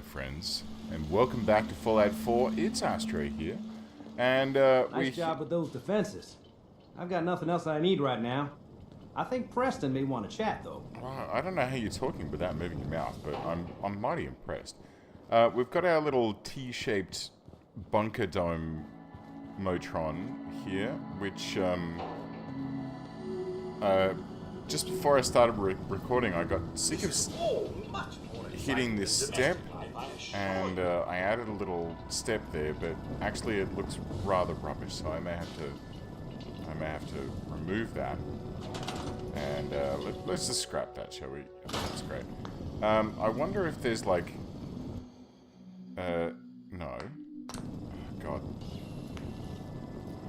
friends, and welcome back to Fallout 4. It's Astro here, and nice job with those defenses. I've got nothing else I need right now. I think Preston may want to chat, though. I don't know how you're talking without moving your mouth, but I'm mighty impressed. We've got our little T-shaped bunker dome Motron here, which just before I started recording, I got sick of hitting this step, and I added a little step there, but actually it looks rather rubbish, so I may have to remove that. And let's just scrap that, shall we? That's great. I wonder if there's like no. Oh, God.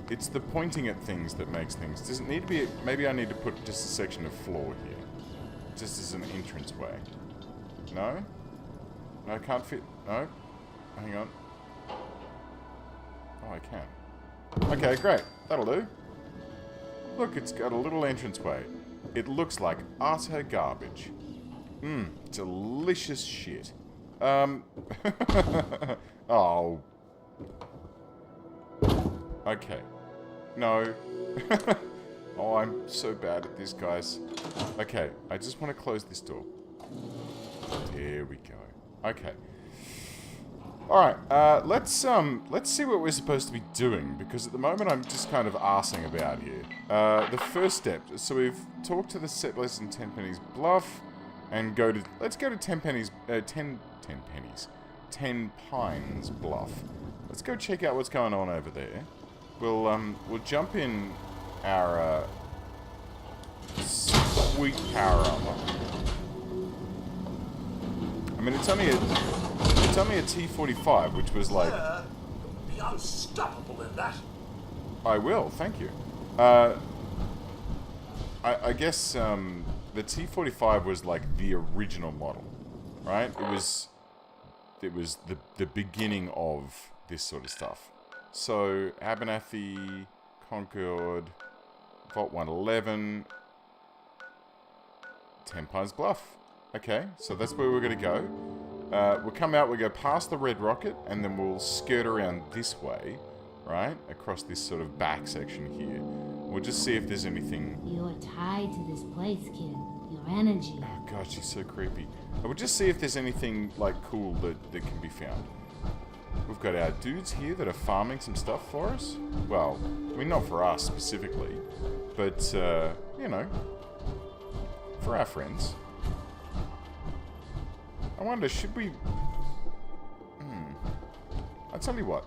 It's the pointing at things that makes things. Does it need to be... Maybe I need to put just a section of floor here. Just as an entranceway. No? No, I can't fit... No? Hang on. Oh, I can. Okay, great. That'll do. Look, it's got a little entranceway. It looks like utter garbage. Delicious shit. Oh. Okay. No. Oh, I'm so bad at this, guys. Okay, I just want to close this door. There we go. Okay. Alright, let's see what we're supposed to be doing, because at the moment I'm just kind of arsing about here. The first step, so we've talked to the settlers in Tenpenny's Bluff, and let's go to Ten Pines Bluff. Let's go check out what's going on over there. We'll jump in our sweet power armor. I mean, it's only a T-45, which was like... Be unstoppable in that. I will, thank you. I guess the T-45 was like the original model, right? It was the beginning of this sort of stuff. So, Abernathy, Concord, Vault 111, Ten Pines Bluff. Okay, so that's where we're going to go. We'll come out, we'll go past the Red Rocket, and then we'll skirt around this way, right? Across this sort of back section here. We'll just see if there's anything... You're tied to this place, kid. Your energy. Oh god, she's so creepy. We'll just see if there's anything, like, cool that can be found. We've got our dudes here that are farming some stuff for us. Well, I mean, not for us specifically, but, you know, for our friends. I wonder, should we... I'll tell you what.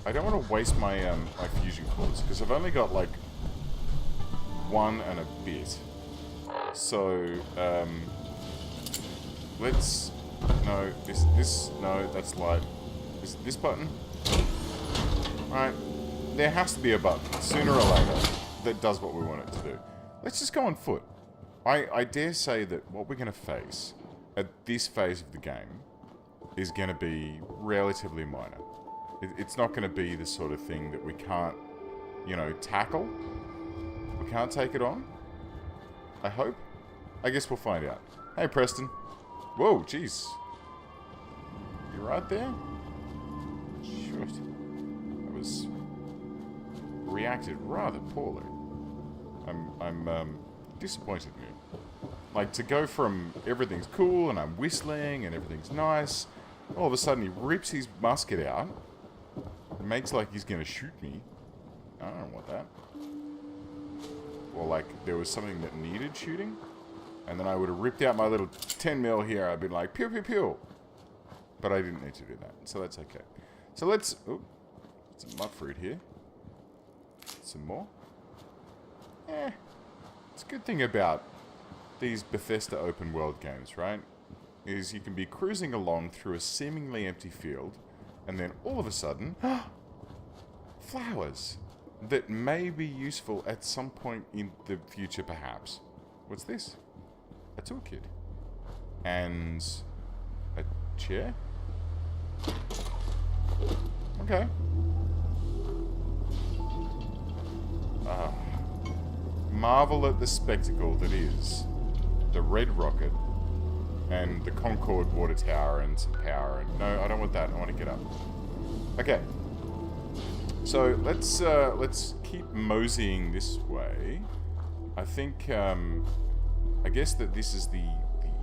I don't want to waste my my fusion cores, because I've only got, like, one and a bit. So, let's... No, no, that's light. This button? Alright. There has to be a button, sooner or later, that does what we want it to do. Let's just go on foot. I dare say that what we're going to face at this phase of the game is going to be relatively minor. It's not going to be the sort of thing that we can't, you know, tackle. We can't take it on. I hope. I guess we'll find out. Hey, Preston. Whoa, jeez. You right there? Shoot. That was... reacted rather poorly. I'm disappointed in you. Like, to go from everything's cool and I'm whistling and everything's nice, all of a sudden he rips his musket out and makes like he's gonna shoot me. I don't want that. Or like there was something that needed shooting, and then I would have ripped out my little 10 mil here. I'd been like, pew pew pew. But I didn't need to do that, so that's okay. So let's... Oh, some mud fruit here. Some more. It's a good thing about these Bethesda open world games, right? Is you can be cruising along through a seemingly empty field, and then all of a sudden, flowers that may be useful at some point in the future, perhaps. What's this? A toolkit. And a chair? Okay. Marvel at the spectacle that is the red rocket and the Concorde water tower and some power. And no, I don't want that. I want to get up. Okay. So let's keep moseying this way. I think I guess that this is the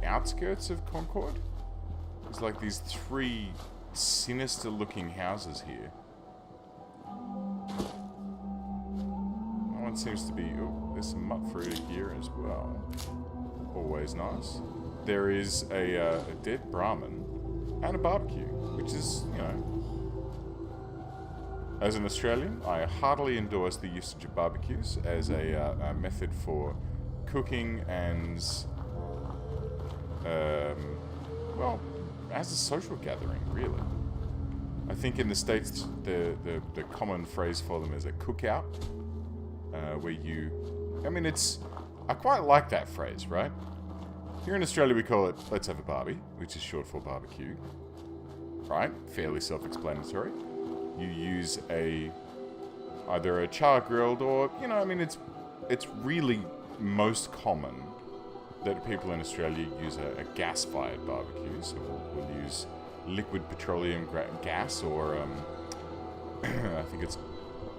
outskirts of Concord. There's like these 3 sinister-looking houses here. That one seems to be... Oh, there's some mutt fruit here as well. Always nice. There is a dead Brahmin and a barbecue, which is, you know... As an Australian, I heartily endorse the usage of barbecues as a method for cooking and... well, as a social gathering, really. I think in the States, the common phrase for them is a cookout, where you... I mean, I quite like that phrase, right? Here in Australia, we call it, let's have a barbie, which is short for barbecue. Right? Fairly self-explanatory. You use either a char-grilled or, you know, I mean, it's really most common that people in Australia use a gas-fired barbecue. So we'll use liquid petroleum gas, or I think it's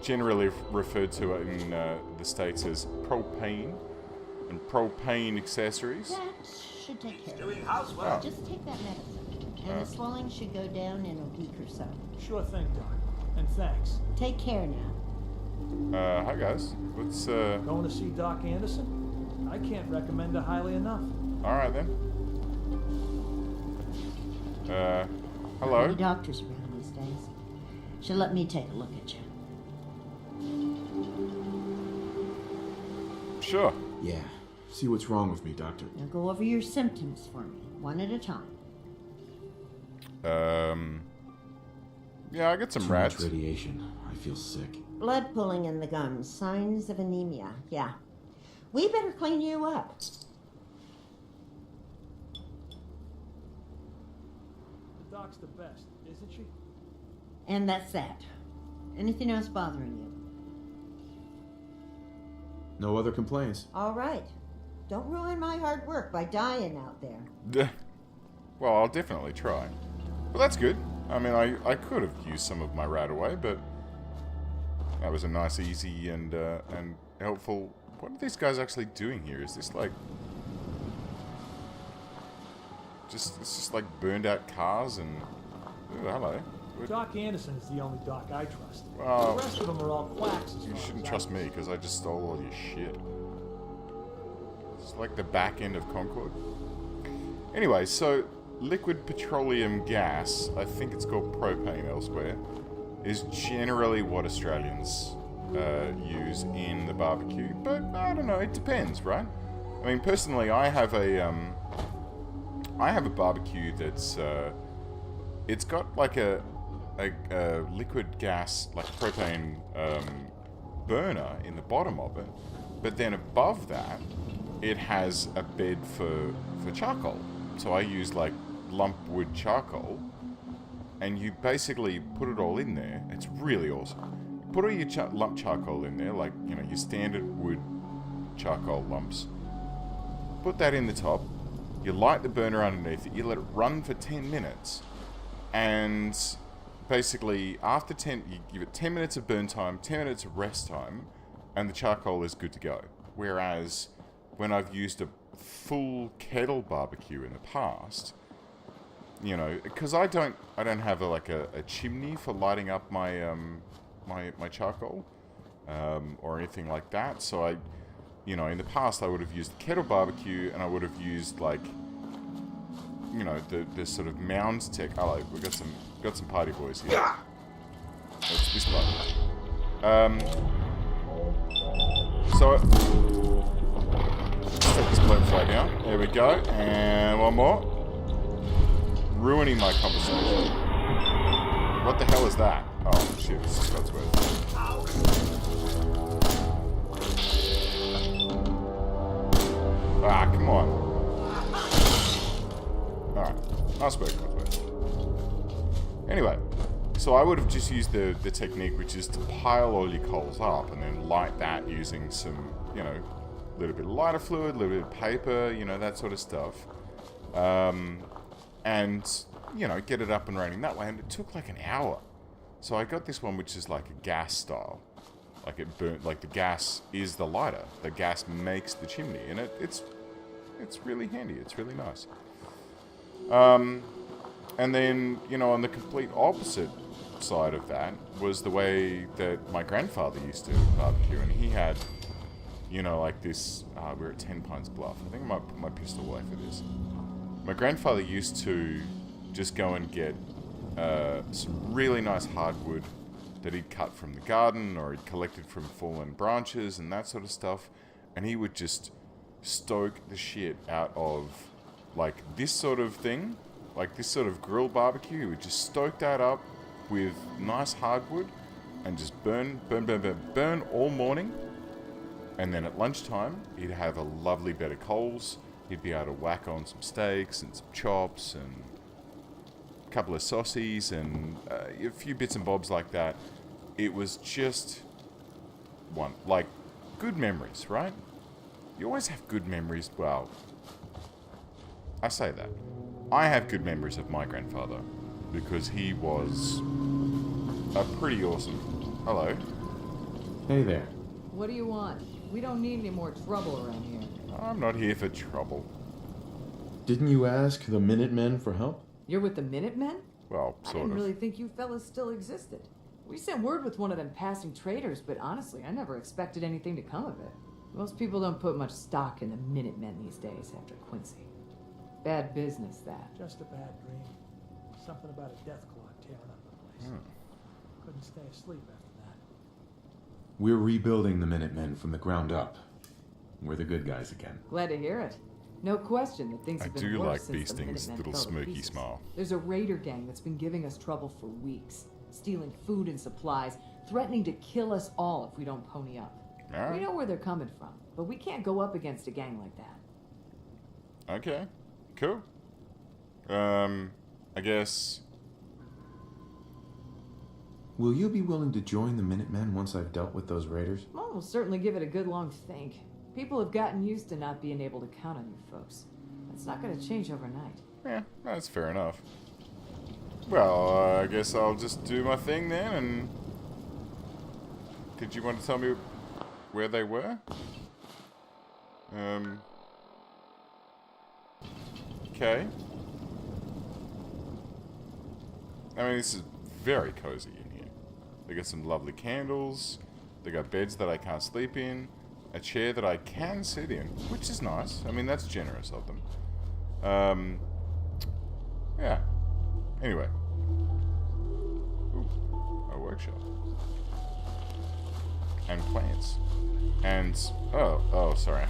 generally referred to in the States as propane and propane accessories. That should take care of Doing it. housework. Just take that medicine, and the swelling should go down in a week or so. Sure thing, Doc. And thanks. Take care now. Hi guys. What's Going to see Doc Anderson? I can't recommend her highly enough. Alright then. Hello? Many doctors around these days. She'll let me take a look at you. Sure. Yeah. See what's wrong with me, Doctor. Now go over your symptoms for me, one at a time. Yeah, I get some Too rats. much radiation. I feel sick. Blood pooling in the gums, signs of anemia. Yeah. We better clean you up. The doc's the best, isn't she? And that's that. Anything else bothering you? No other complaints. All right. Don't ruin my hard work by dying out there. Well, I'll definitely try. Well, that's good. I mean, I could have used some of my rat away, but that was a nice, easy, and helpful... What are these guys actually doing here? Is this like... It's just like burned out cars and... Ooh, hello. Doc Anderson is the only doc I trust. Well, The rest of them are all quacks. as you far shouldn't as I trust can me, see. because I just stole all your shit. It's like the back end of Concord. Anyway, so liquid petroleum gas, I think it's called propane elsewhere, is generally what Australians use in the barbecue. But I don't know, it depends, right? I mean, personally, I have a barbecue that's it's got like a liquid gas, like propane burner in the bottom of it, but then above that, it has a bed for charcoal. So I use like lump wood charcoal, and you basically put it all in there. It's really awesome. You put all your lump charcoal in there, like, you know, your standard wood charcoal lumps. Put that in the top. You light the burner underneath it. You let it run for 10 minutes. And basically, after 10, you give it 10 minutes of burn time, 10 minutes of rest time, and the charcoal is good to go. Whereas, when I've used a full kettle barbecue in the past, you know, because I don't have a chimney for lighting up my my charcoal or anything like that. So I, you know, in the past I would have used kettle barbecue, and I would have used like, you know, the sort of mounds tech. Oh, like, we've got some party boys here. That's this button. So let's take this bloke fly down. There we go, and one more. Ruining my conversation. What the hell is that? Oh shit, this is Scotsworth. Ah, come on. Alright, nice work, Scotsworth. Anyway, so I would have just used the technique, which is to pile all your coals up and then light that using some, you know, little bit of lighter fluid, a little bit of paper, you know, that sort of stuff. And, you know, get it up and running that way. And it took like an hour. So I got this one which is like a gas style. Like it burnt, like the gas is the lighter. The gas makes the chimney. And it's really handy. It's really nice. And then, you know, on the complete opposite side of that was the way that my grandfather used to barbecue. And he had, you know, like this, we're at 10 Pines Bluff. I think I might put my pistol away for this. My grandfather used to just go and get some really nice hardwood that he'd cut from the garden or he'd collected from fallen branches and that sort of stuff. And he would just stoke the shit out of, like, this sort of thing. Like this sort of grill barbecue. He would just stoke that up with nice hardwood and just burn all morning. And then at lunchtime, he'd have a lovely bed of coals. He'd be able to whack on some steaks and some chops and a couple of saucies and a few bits and bobs like that. It was just like good memories, right? You always have good memories. Well, I say that. I have good memories of my grandfather because he was a pretty awesome... Hello. Hey there. What do you want? We don't need any more trouble around here. I'm not here for trouble. Didn't you ask the Minutemen for help? You're with the Minutemen? Well, I sort didn't of. really think you fellas still existed. We sent word with one of them passing traders, but honestly, I never expected anything to come of it. Most people don't put much stock in the Minutemen these days after Quincy. Bad business, that. Just a bad dream. Something about a death clock tearing up the place. Couldn't stay asleep after that. We're rebuilding the Minutemen from the ground up. We're the good guys again. Glad to hear it. No question that things I have been do worse like since Bee the Sting's Minutemen little fell to smirky pieces. smile. There's a raider gang that's been giving us trouble for weeks, stealing food and supplies, threatening to kill us all if we don't pony up. Alright. We know where they're coming from, but we can't go up against a gang like that. Okay. Cool. I guess... Will you be willing to join the Minutemen once I've dealt with those raiders? Well, we'll certainly give it a good long think. People have gotten used to not being able to count on you folks. That's not going to change overnight. Yeah, that's fair enough. Well, I guess I'll just do my thing then, and... Did you want to tell me where they were? Okay. I mean, this is very cozy in here. They got some lovely candles. They got beds that I can't sleep in. A chair that I can sit in, which is nice. I mean, that's generous of them. Yeah. Anyway. Ooh, a workshop. And plants. And, oh, sorry.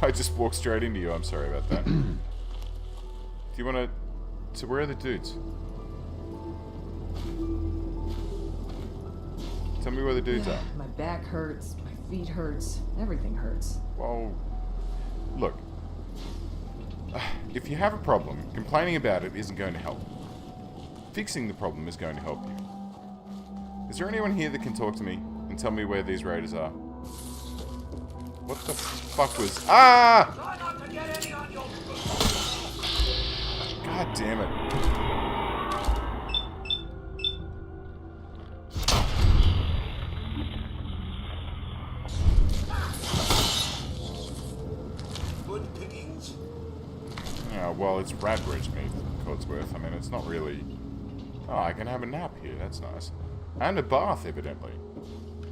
I just walked straight into you. I'm sorry about that. Do you want to... So where are the dudes? Tell me where the dudes are. My back hurts, my feet hurts, everything hurts. Well, look. If you have a problem, complaining about it isn't going to help. Fixing the problem is going to help you. Is there anyone here that can talk to me and tell me where these raiders are? What the fuck was... Ah! Try not to get any on your God damn it. good pickings. Yeah, well, it's Radbridge meat, Codsworth. I mean, it's not really... Oh, I can have a nap here. That's nice. And a bath, evidently.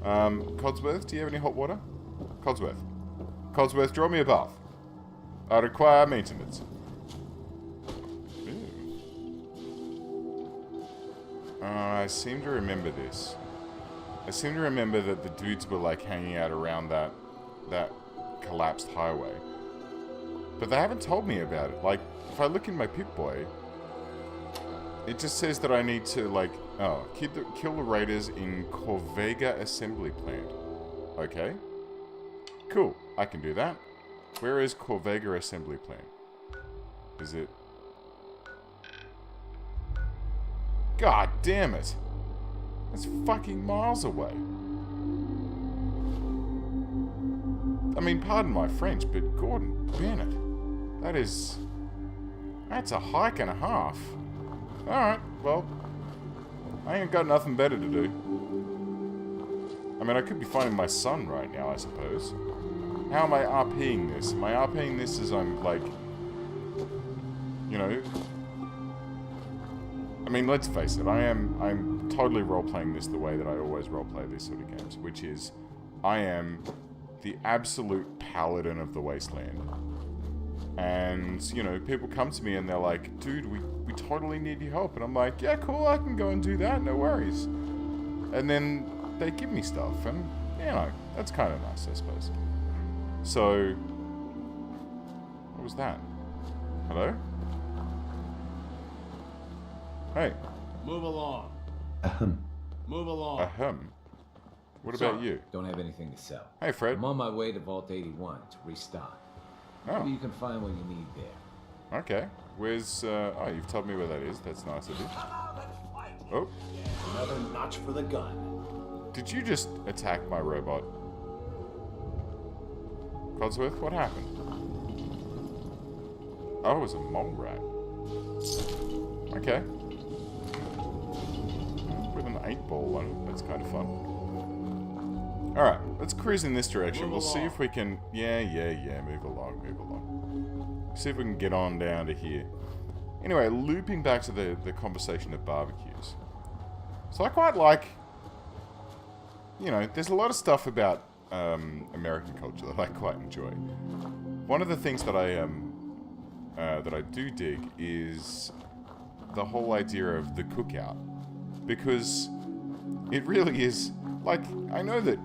Codsworth, do you have any hot water? Codsworth. Codsworth, draw me a bath. I require maintenance. I seem to remember this. I seem to remember that the dudes were like hanging out around that collapsed highway. But they haven't told me about it. Like, if I look in my Pip-Boy, it just says that I need to, like, kill the raiders in Corvega Assembly Plant. Okay. Cool. I can do that. Where is Corvega Assembly Plant? Is it... God damn it! That's fucking miles away. I mean, pardon my French, but Gordon Bennett, that's a hike and a half. Alright, well, I ain't got nothing better to do. I mean, I could be finding my son right now, I suppose. How am I RPing this? Am I RPing this as I'm, like, you know... I mean, let's face it, I'm totally role-playing this the way that I always role-play these sort of games, which is, I am the absolute paladin of the wasteland. And, you know, people come to me and they're like, dude, we totally need your help. And I'm like, yeah, cool, I can go and do that, no worries. And then they give me stuff, and, you know, that's kind of nice, I suppose. So, what was that? Hello? Hey. Move along. Move along. What about you? Don't have anything to sell. Hey, Fred. I'm on my way to Vault 81 to restock. Maybe you can find what you need there. Okay. Where's, oh, you've told me where that is. That's nice of you. Oh. Another notch for the gun. Did you just attack my robot? Codsworth, what happened? Oh, it was a mole rat. Okay. With an 8-ball one. That's kind of fun. Alright, let's cruise in this direction. We'll see if we can... Yeah, move along. See if we can get on down to here. Anyway, looping back to the conversation of barbecues. So I quite like... You know, there's a lot of stuff about American culture that I quite enjoy. One of the things that I do dig is the whole idea of the cookout. Because it really is... Like, I know that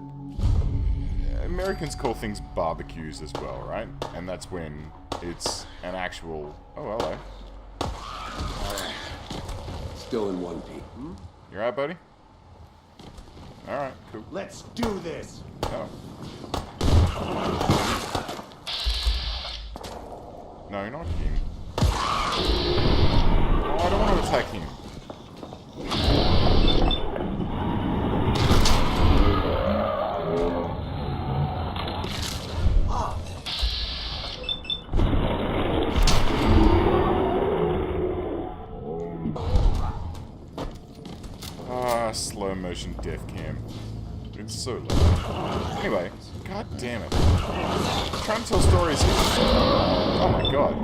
Americans call things barbecues as well, right? And that's when it's an actual... Oh, hello. Still in one piece. You alright, buddy? Alright, cool. Let's do this. Oh. No, not him. Oh, I don't want to attack him. Slow motion death cam. It's so low. Anyway, god damn it. I'm trying to tell stories here. Oh my god.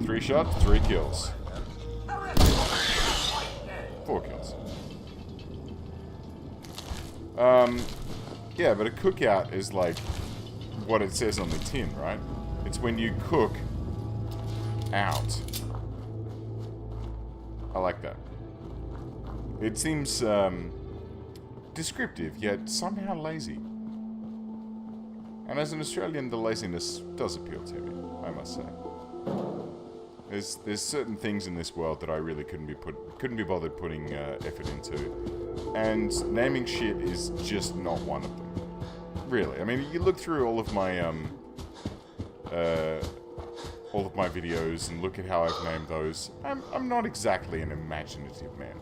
Three shots, 3 kills. 4 kills. Yeah, but a cookout is like what it says on the tin, right? It's when you cook out. I like that. It seems descriptive, yet somehow lazy. And as an Australian, the laziness does appeal to me, I must say. There's certain things in this world that I really couldn't be bothered putting effort into, and naming shit is just not one of them. Really, I mean, you look through all of my videos and look at how I've named those. I'm not exactly an imaginative man.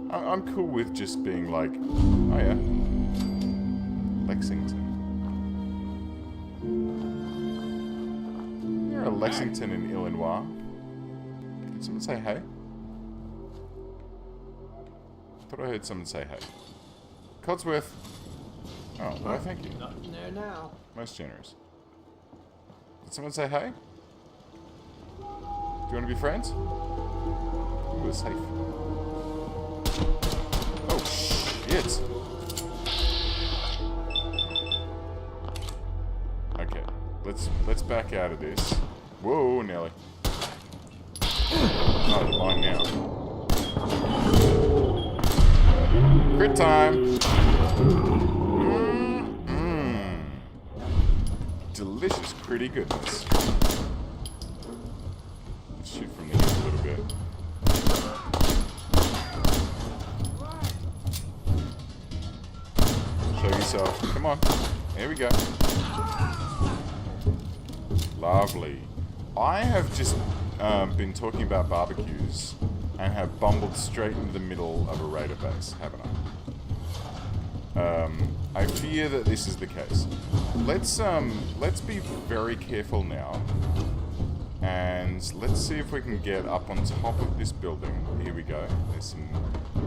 I'm cool with just being like, oh yeah, Lexington. You're a Lexington in Illinois. Did someone say hey? I thought I heard someone say hey. Codsworth. Oh, well, thank you. Nothing there now. Most generous. Did someone say hey? Do you want to be friends? Ooh, it's safe. Oh, shit. Okay, let's back out of this. Whoa, Nelly. Oh, you're mine now. Crit time. Delicious pretty goodness. Let's shoot from the hip a little bit. Show yourself. Come on. Here we go. Lovely. I have just been talking about barbecues and have bumbled straight into the middle of a raider base, haven't I? I fear that this is the case. Let's be very careful now. And let's see if we can get up on top of this building. Here we go. There's some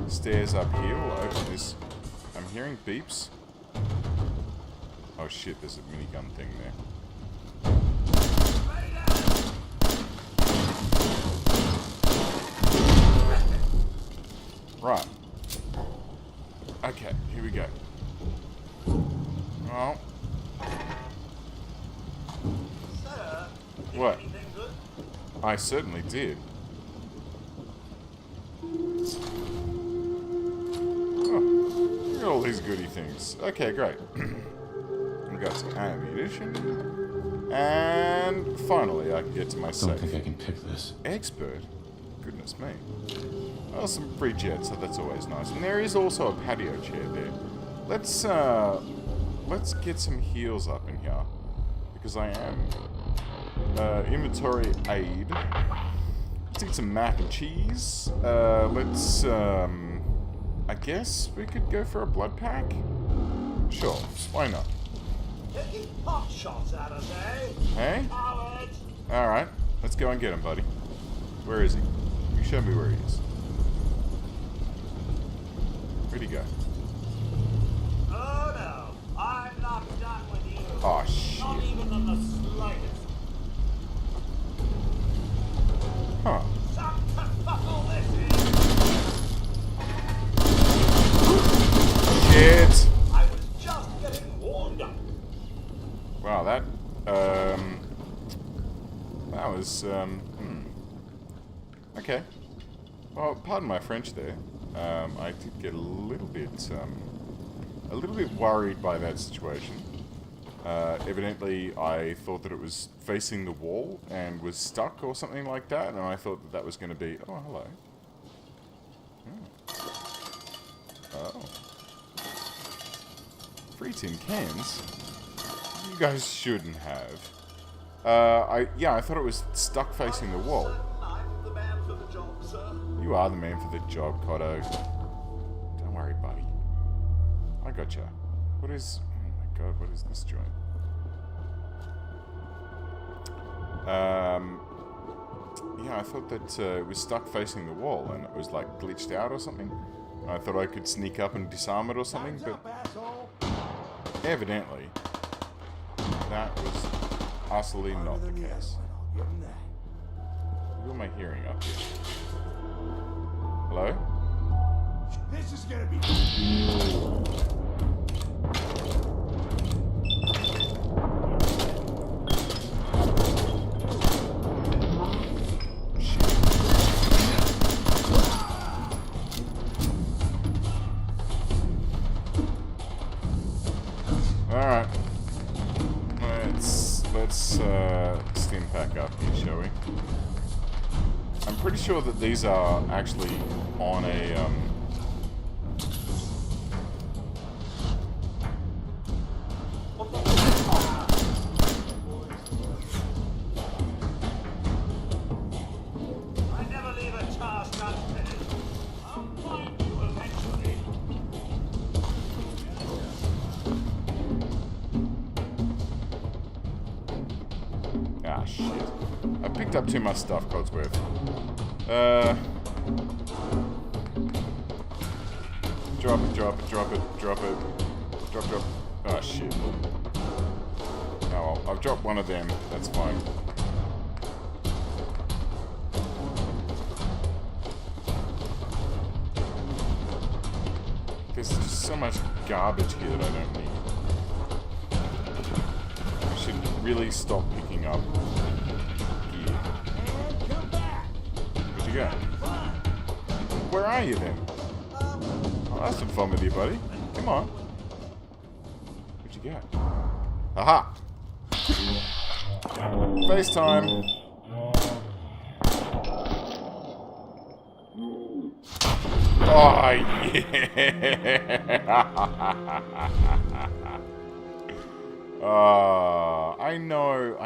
stairs up here. We'll open this. I'm hearing beeps. Oh shit, there's a minigun thing there. Right. Okay, here we go. Oh. Sir, What? anything good? I certainly did. Oh, look at all these goody things. Okay, great. We got some ammunition. And finally, I can get to my Don't safe. think I can pick this. Expert? Goodness me. Well, some free jets, so that's always nice. And there is also a patio chair there. Let's get some heals up in here. Because I am... inventory aid. Let's eat some mac and cheese. I guess we could go for a blood pack? Sure, why not? Taking pot shots at us, eh? Hey? Cowards! Alright, let's go and get him, buddy. Where is he? You show me where he is. Where'd he go? Oh no, I'm not done with you. Oh shit. Not even in the slightest. Huh. Suck to fuck all this in. Shit! I was just getting warmed up. Wow, that was, Okay. Well, pardon my French there. I did get a little bit worried by that situation. Evidently, I thought that it was facing the wall and was stuck or something like that, and I thought that that was going to be... Oh, hello. Oh. Free tin cans? You guys shouldn't have. I thought it was stuck facing the wall. I'm the man for the job, sir. You are the man for the job, Cotto. Don't worry, buddy. I gotcha. What is... Oh my god, what is this joint? Yeah, I thought that it was stuck facing the wall and it was like glitched out or something. I thought I could sneak up and disarm it or something, but evidently that was utterly not the case. Who am I hearing up here? Hello? This is gonna be... Alright. Let's stim pack up here, shall we? I'm pretty sure that these are actually on a, I never leave a task unfinished. I'll find you eventually. Ah, shit. I picked up too much stuff, Codsworth. Drop it, drop it, drop it, drop it. Drop, drop. Ah, shit. Oh, well, I've dropped one of them. That's fine. There's just so much garbage here that I don't need. I should really stop picking up gear. Come back. Where'd you go? Where are you then? I'll have some fun with you, buddy. Come on. Where'd you go? Aha! FaceTime. Oh, yeah! I know.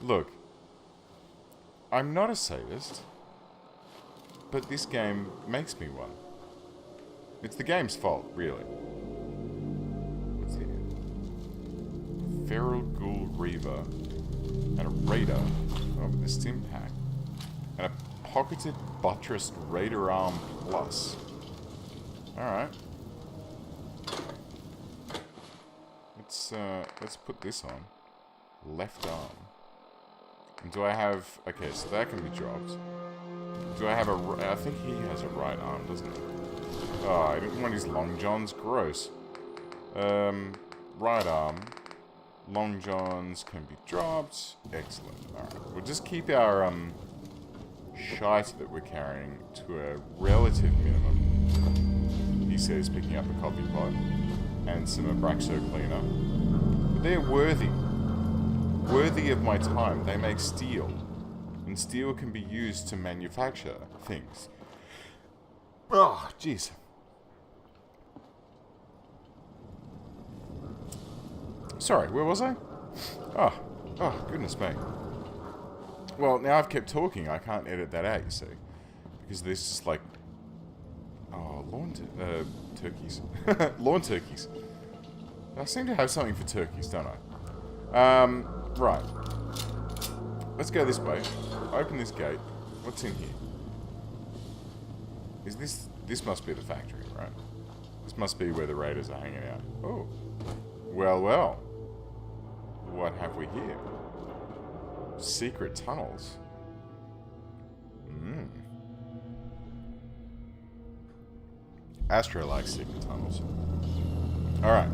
Look, I'm not a sadist, but this game makes me one. It's the game's fault, really. What's here? Feral Ghoul Reaver. And a Raider. Oh, with the stim pack. And a pocketed buttressed Raider Arm Plus. Alright. Let's put this on. Left arm. And do I have... Okay, so that can be dropped. Do I have a... I think he has a right arm, doesn't he? Oh, I didn't want his long johns. Gross. Right arm. Long johns can be dropped. Excellent. Alright. We'll just keep our, shite that we're carrying to a relative minimum. He says, picking up a coffee pot and some Abraxo cleaner. But they're worthy. Worthy of my time. They make steel. And steel can be used to manufacture things. Oh, jeez. Sorry, where was I? Oh, goodness me. Well, now I've kept talking, I can't edit that out, you see. Because there's just like... Oh, turkeys. Lawn turkeys. I seem to have something for turkeys, don't I? Right. Let's go this way. Open this gate. What's in here? Is this... This must be the factory, right? This must be where the raiders are hanging out. Oh. Well, well. What have we here? Secret tunnels. Astro likes secret tunnels. Alright.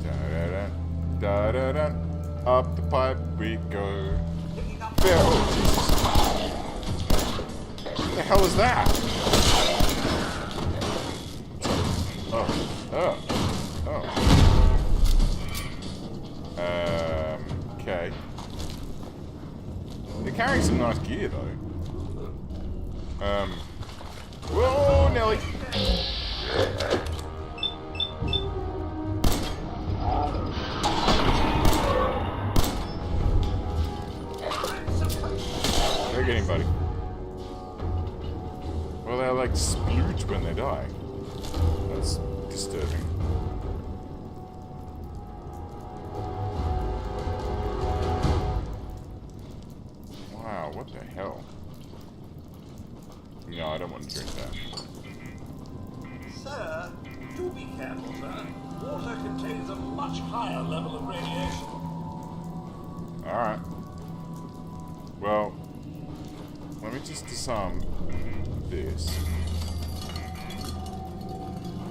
Da-da-da. Da-da-da. Up the pipe we go. There. Oh, Jesus. What the hell is that? Okay. They're carrying some nice gear, though. Whoa, Nelly! They're getting, buddy. Well, they're like splooge when they die. That's disturbing. Wow, what the hell? No, I don't want to drink that. Sir, do be careful, sir. Water contains a much higher level of radiation. Alright. Well, let me just disarm this.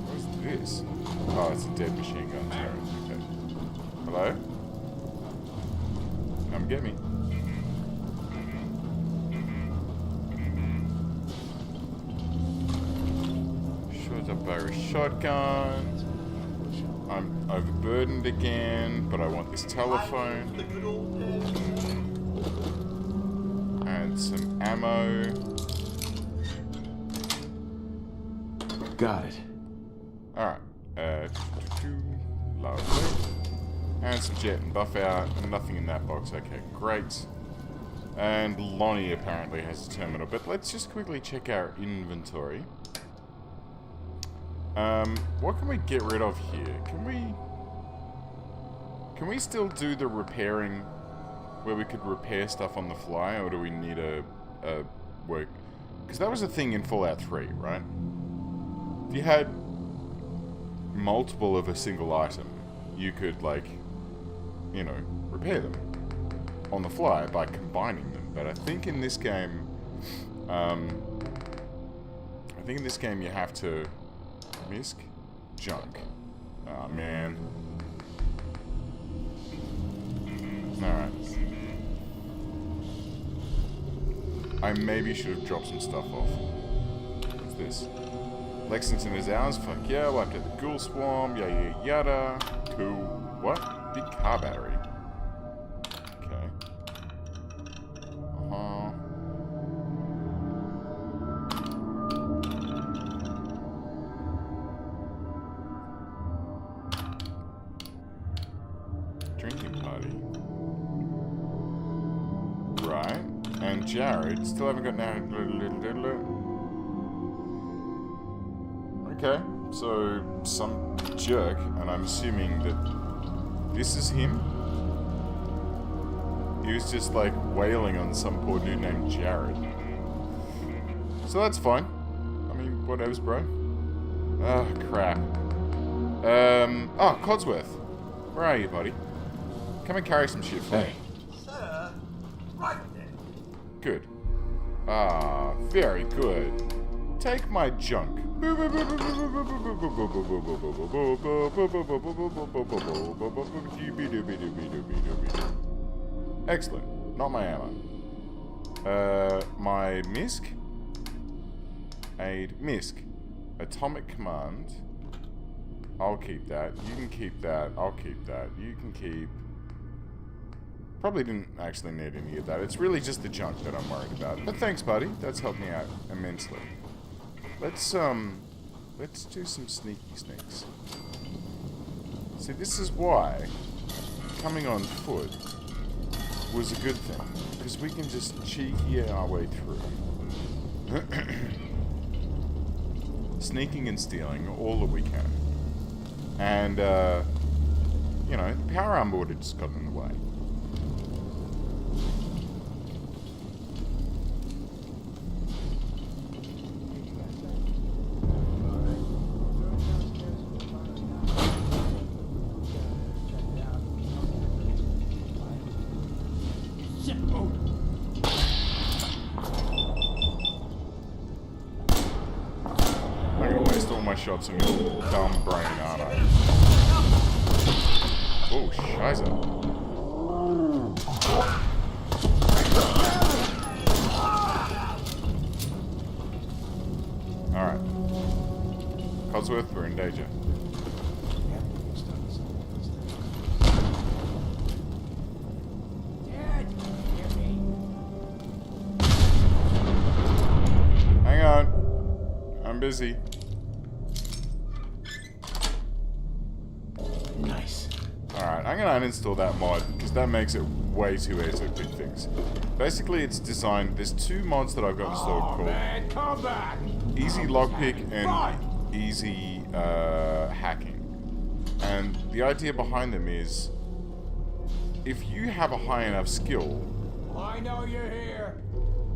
What is this? Oh, it's a dead machine gun turret. Okay. Hello? Come get me. Shot up by a shotgun. I'm overburdened again, but I want this telephone. The good old days. And some ammo. Got it. Alright. Lovely. And some jet and buff out. Nothing in that box. Okay, great. And Lonnie apparently has a terminal. But let's just quickly check our inventory. What can we get rid of here? Can we still do the repairing where we could repair stuff on the fly, or do we need a work? Because that was a thing in Fallout 3, right? If you had multiple of a single item, you could, like, you know, repair them on the fly by combining them. But I think in this game, you have to misc junk. Oh man. Alright. I maybe should have dropped some stuff off. What's this? Lexington is ours, fuck yeah, wiped out the ghoul swarm, yada yada. Cool. What? Big car battery. Okay. buddy. Right. And Jared, still haven't got now. Okay, so some jerk, and I'm assuming that this is him. He was just like wailing on some poor dude named Jared. So that's fine. I mean, whatever's, bro. Oh, crap. Oh, Codsworth. Where are you, buddy? Come and carry some shit for me. Sir, right then. Good. Ah, very good. Take my junk. Excellent. Not my ammo. My MISC? Aid. MISC. Atomic command. I'll keep that. You can keep that. I'll keep that. You can keep... Probably didn't actually need any of that. It's really just the junk that I'm worried about. But thanks, buddy. That's helped me out immensely. Let's do some sneaky sneaks. See, this is why coming on foot was a good thing. Because we can just cheeky our way through. Sneaking and stealing all that we can. And, you know, power arm would have just gotten in the way. Shots on your dumb brain, aren't I? Oh, scheiße. Alright. Codsworth, we're in danger. Hang on. I'm busy. Alright, I'm going to uninstall that mod, because that makes it way too easy to pick things. Basically, it's designed... There's two mods that I've got installed called Easy Lockpick and Easy Hacking. And the idea behind them is... If you have a high enough skill... I know you're here!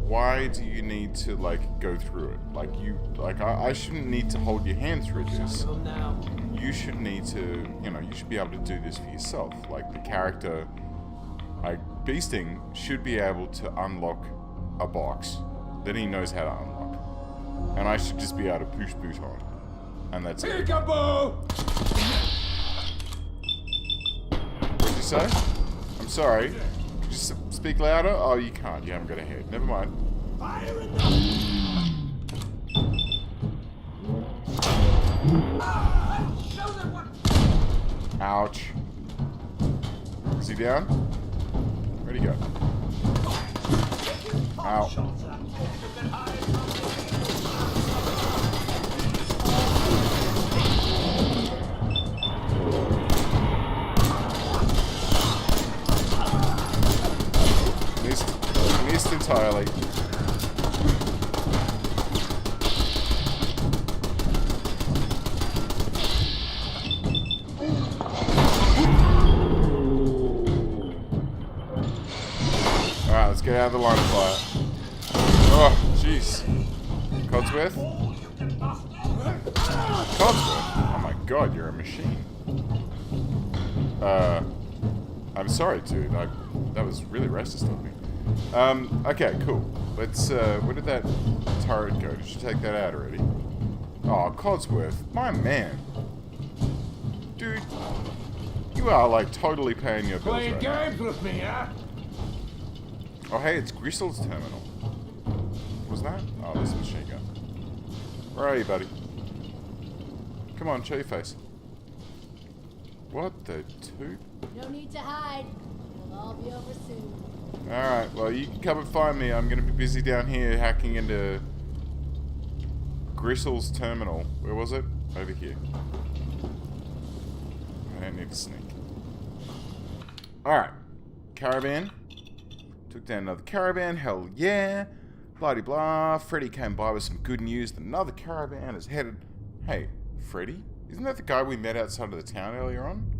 Why do you need to, like, go through it? Like, I shouldn't need to hold your hand through this. You should need to, you know, you should be able to do this for yourself. Like, the character, like, Beasting should be able to unlock a box that he knows how to unlock. And I should just be able to push boot on. And that's it. What'd you say? I'm sorry. Could you speak louder? Oh, you can't. You haven't got a head. Never mind. Fire in the... Ouch. Is he down? Where'd he go? Ow. Missed entirely. Let's get out of the line of fire. Oh, jeez. Codsworth? Codsworth? Oh my god, you're a machine. I'm sorry, dude. That was really racist of me. Okay, cool. Let's, where did that turret go? Did you take that out already? Oh, Codsworth, my man. Dude, you are, like, totally paying your bills right now. Playing games with me, huh? Oh, hey, it's Gristle's terminal. What was that? Oh, this machine gun. Where are you, buddy? Come on, show your face. What the toot? No need to hide. It'll all be over soon. Alright, well, you can come and find me. I'm going to be busy down here hacking into Gristle's terminal. Where was it? Over here. I don't need to sneak. Alright. caravan. Took down another caravan. Hell yeah. Blah blah. Freddy came by with some good news that another caravan is headed. Hey, Freddy? Isn't that the guy we met outside of the town earlier on?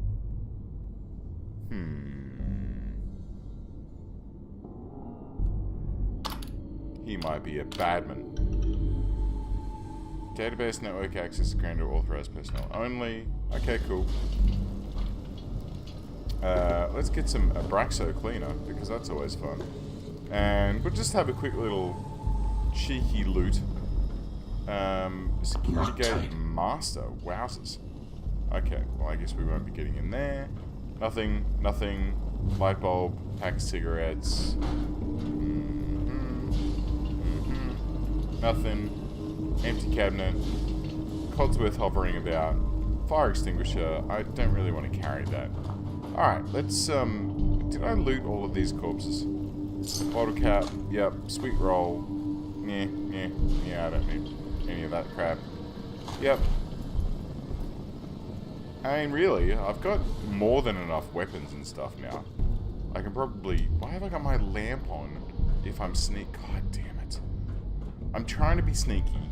He might be a badman. Database network access granted to authorized personnel only. Okay, cool. Let's get some Abraxo cleaner, because that's always fun. And we'll just have a quick little cheeky loot. Security gate master. Wowzers. Okay, well I guess we won't be getting in there. Nothing. Light bulb, pack of cigarettes. Nothing. Empty cabinet. Codsworth hovering about. Fire extinguisher. I don't really want to carry that. Alright, let's, did I loot all of these corpses? Bottle cap. Yep. Sweet roll. Yeah, I don't need any of that crap. Yep. I mean, really, I've got more than enough weapons and stuff now. I can probably... Why have I got my lamp on if I'm sneak... God damn it. I'm trying to be sneaky,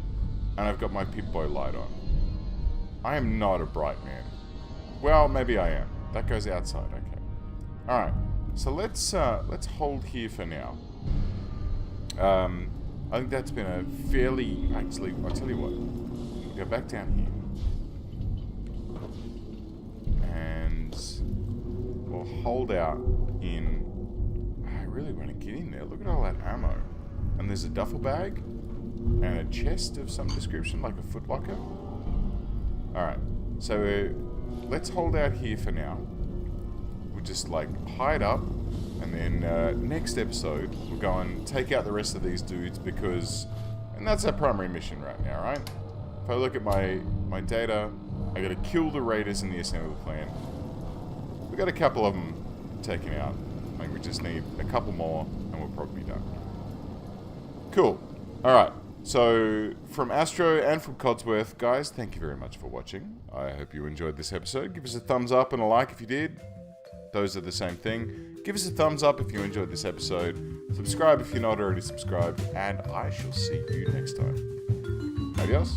and I've got my Pip-Boy light on. I am not a bright man. Well, maybe I am. That goes outside, okay. Alright, so let's hold here for now. I think that's been a fairly... Actually, I'll tell you what. We'll go back down here. And we'll hold out in... I really want to get in there. Look at all that ammo. And there's a duffel bag and a chest of some description, like a footlocker. Alright, so let's hold out here for now. We'll just like hide up, and then next episode we'll go and take out the rest of these dudes, because... And that's our primary mission right now, right? If I look at my data, I gotta kill the raiders in the assembly clan. We got a couple of them taken out. I think we just need a couple more, and we'll probably be done. Cool. Alright, so from Astro and from Codsworth, guys, thank you very much for watching. I hope you enjoyed this episode. Give us a thumbs up and a like if you did. Those are the same thing. Give us a thumbs up if you enjoyed this episode. Subscribe if you're not already subscribed. And I shall see you next time. Adios.